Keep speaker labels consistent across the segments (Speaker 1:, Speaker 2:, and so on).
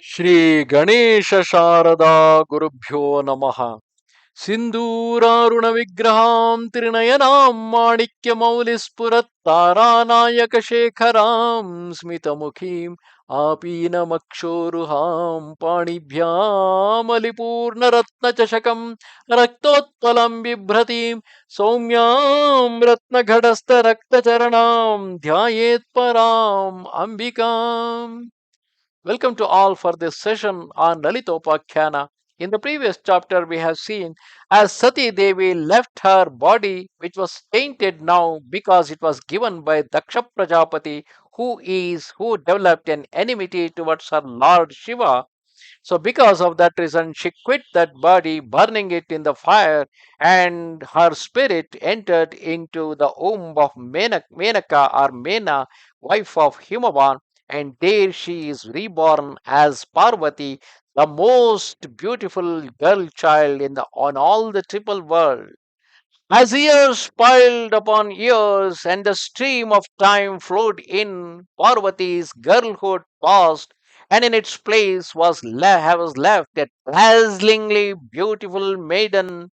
Speaker 1: Shree Ganesha Sharada Gurubhyo Namaha Sindhuraruna Vigraham Trinayanam Manikya Maulispurat Taranayaka Shekharam Smitamukhim Apina Makshoruham Panibhyam Alipurna Ratna Chashakam Raktotpalam Vibhratim Soumyam Ratna Ghadastha Rakta Charanam Dhyayet Param Ambikam. Welcome to all for this session on Lalitopakhyanam. In the previous chapter, we have seen as Sati Devi left her body, which was tainted now because it was given by Daksha Prajapati, who developed an enmity towards her Lord Shiva. So, because of that reason, she quit that body, burning it in the fire, and her spirit entered into the womb of Menaka or Mena, wife of Himavan, and there she is reborn as Parvati, the most beautiful girl child on all the triple world. As years piled upon years and the stream of time flowed in, Parvati's girlhood passed, and in its place was left a dazzlingly beautiful maiden,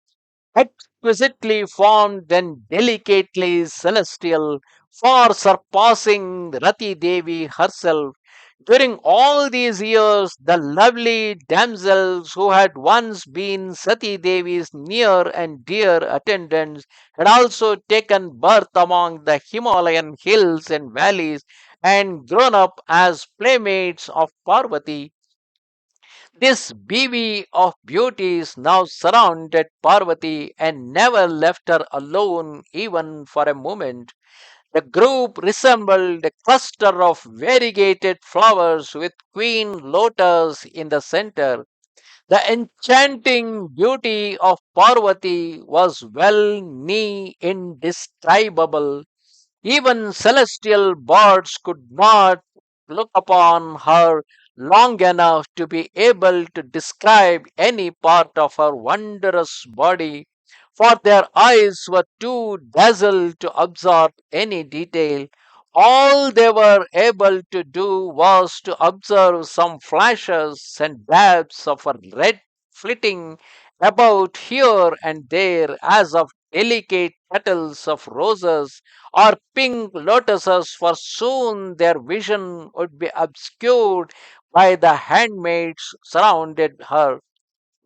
Speaker 1: exquisitely formed and delicately celestial, far surpassing Rati Devi herself. During all these years, the lovely damsels who had once been Sati Devi's near and dear attendants had also taken birth among the Himalayan hills and valleys and grown up as playmates of Parvati. This bevy of beauties now surrounded Parvati and never left her alone even for a moment. The group resembled a cluster of variegated flowers with Queen Lotus in the center. The enchanting beauty of Parvati was well nigh indescribable. Even celestial birds could not look upon her long enough to be able to describe any part of her wondrous body, for their eyes were too dazzled to absorb any detail. All they were able to do was to observe some flashes and dabs of her red flitting about here and there as of delicate petals of roses or pink lotuses, for soon their vision would be obscured by the handmaids surrounded her.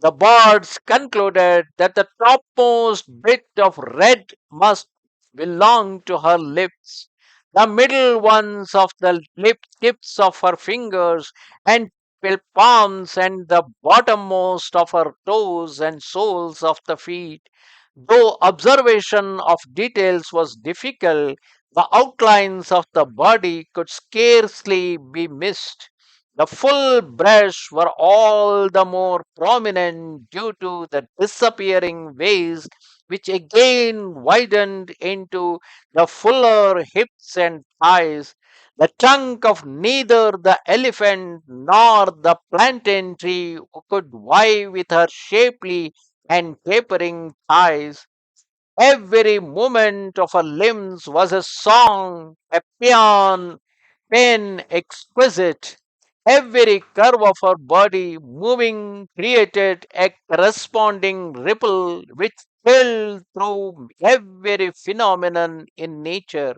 Speaker 1: The bards concluded that the topmost bit of red must belong to her lips, the middle ones of the lip tips of her fingers and palms, and the bottommost of her toes and soles of the feet. Though observation of details was difficult, the outlines of the body could scarcely be missed. The full breasts were all the more prominent due to the disappearing waist, which again widened into the fuller hips and thighs. The trunk of neither the elephant nor the plantain tree could vie with her shapely and tapering thighs. Every movement of her limbs was a song, a pain exquisite. Every curve of her body moving created a corresponding ripple which filled through every phenomenon in nature.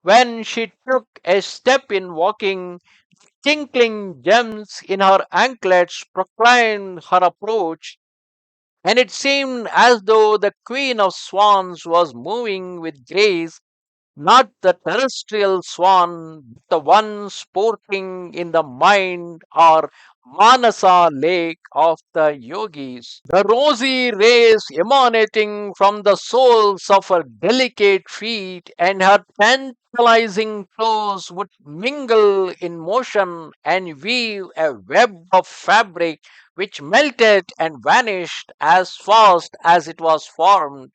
Speaker 1: When she took a step in walking, tinkling gems in her anklets proclaimed her approach, and it seemed as though the Queen of Swans was moving with grace, not the terrestrial swan, but the one sporting in the mind or Manasa lake of the yogis. The rosy rays emanating from the soles of her delicate feet and her tantalizing toes would mingle in motion and weave a web of fabric which melted and vanished as fast as it was formed.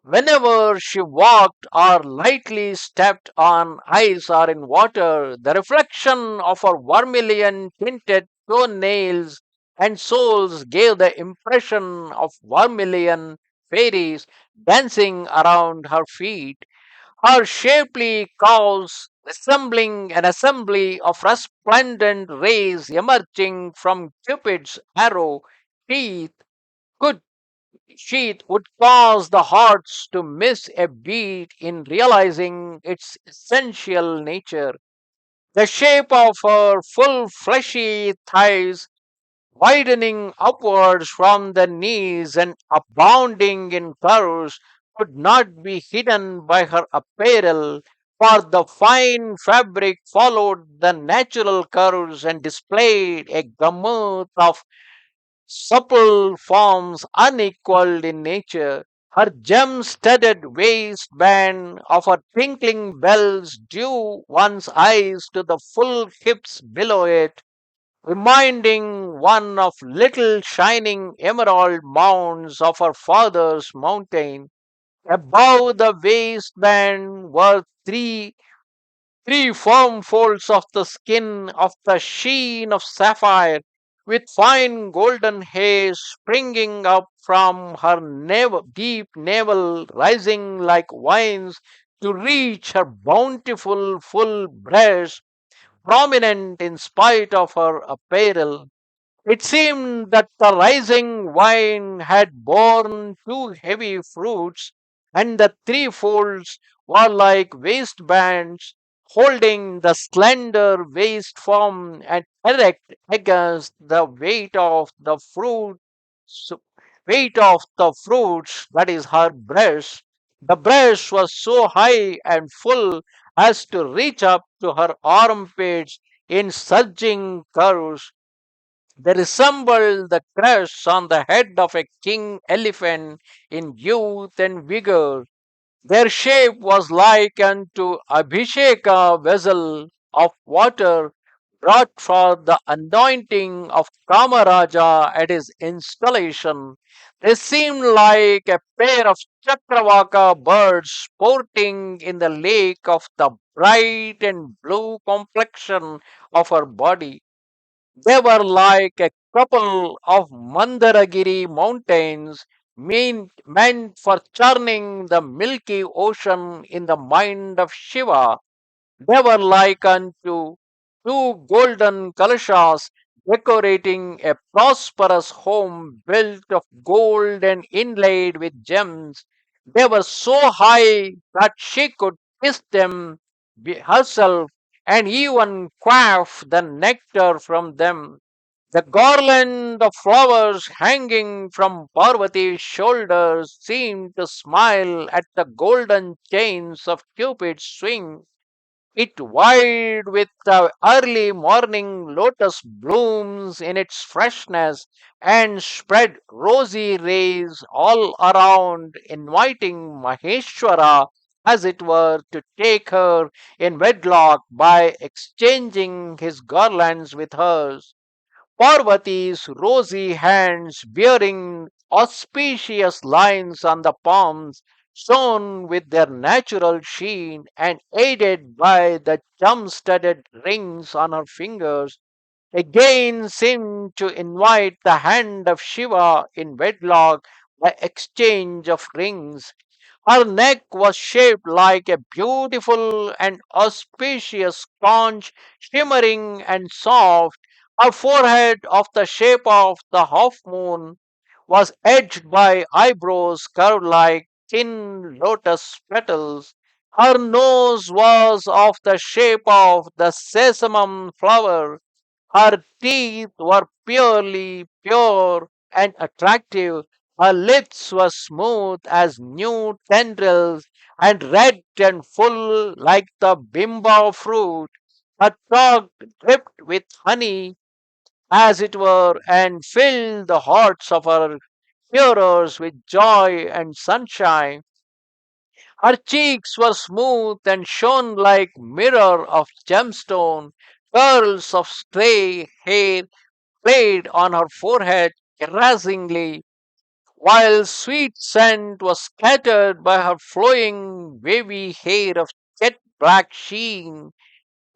Speaker 1: Whenever she walked or lightly stepped on ice or in water, the reflection of her vermilion tinted toenails and soles gave the impression of vermilion fairies dancing around her feet. Her shapely curves resembling an assembly of resplendent rays emerging from Cupid's arrow teeth could would cause the hearts to miss a beat in realizing its essential nature. The shape of her full fleshy thighs, widening upwards from the knees and abounding in curves, could not be hidden by her apparel, for the fine fabric followed the natural curves and displayed a gamut of supple forms unequaled in nature. Her gem-studded waistband of her twinkling bells drew one's eyes to the full hips below it, reminding one of little shining emerald mounds of her father's mountain. Above the waistband were three firm folds of the skin of the sheen of sapphire, with fine golden hair springing up from her deep navel, rising like vines to reach her bountiful full breast, prominent in spite of her apparel. It seemed that the rising vine had borne two heavy fruits, and the three folds were like waistbands, holding the slender waist firm and erect against the weight of the fruits, that is her breast. The breast was so high and full as to reach up to her armpits in surging curves. They resembled the crests on the head of a king elephant in youth and vigor. Their shape was like unto Abhisheka vessel of water brought for the anointing of Kamaraja at his installation. They seemed like a pair of Chakravaka birds sporting in the lake of the bright and blue complexion of her body. They were like a couple of Mandaragiri mountains meant for churning the milky ocean in the mind of Shiva. They were like unto two golden kalashas decorating a prosperous home built of gold and inlaid with gems. They were so high that she could kiss them herself and even quaff the nectar from them. The garland of flowers hanging from Parvati's shoulders seemed to smile at the golden chains of Cupid's swing. It wide with the early morning lotus blooms in its freshness and spread rosy rays all around, inviting Maheshwara, as it were, to take her in wedlock by exchanging his garlands with hers. Parvati's rosy hands bearing auspicious lines on the palms shone with their natural sheen and aided by the gem-studded rings on her fingers again seemed to invite the hand of Shiva in wedlock by exchange of rings. Her neck was shaped like a beautiful and auspicious conch, shimmering and soft. Her forehead, of the shape of the half moon, was edged by eyebrows curved like thin lotus petals. Her nose was of the shape of the sesamum flower. Her teeth were purely pure and attractive. Her lips were smooth as new tendrils and red and full like the bimba fruit. Her tongue dripped with honey, as it were, and filled the hearts of her hearers with joy and sunshine. Her cheeks were smooth and shone like mirror of gemstone. Curls of stray hair played on her forehead caressingly, while sweet scent was scattered by her flowing wavy hair of jet black sheen,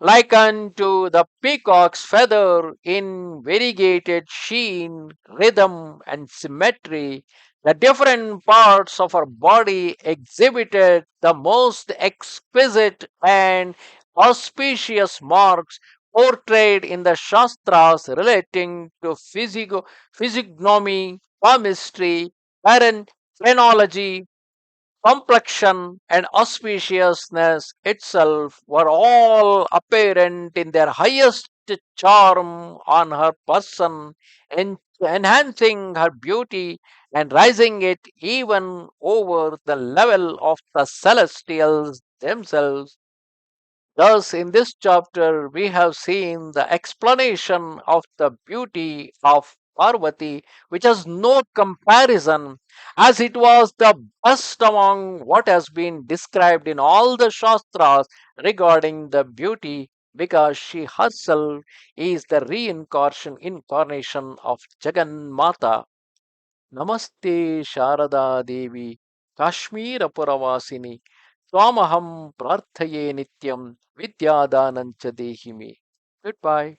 Speaker 1: like unto the peacock's feather in variegated sheen, rhythm, and symmetry. The different parts of her body exhibited the most exquisite and auspicious marks portrayed in the Shastras relating to physiognomy, palmistry, phrenology, complexion, and auspiciousness itself were all apparent in their highest charm on her person, enhancing her beauty and raising it even over the level of the celestials themselves. Thus, in this chapter, we have seen the explanation of the beauty of Parvati, which has no comparison, as it was the best among what has been described in all the Shastras regarding the beauty, because she herself is the incarnation of Jagan Mata. Namaste Sharada Devi Kashmir Puravasini Swamaham Prarthaye Nityam Vidyadanancha Dehime. Goodbye.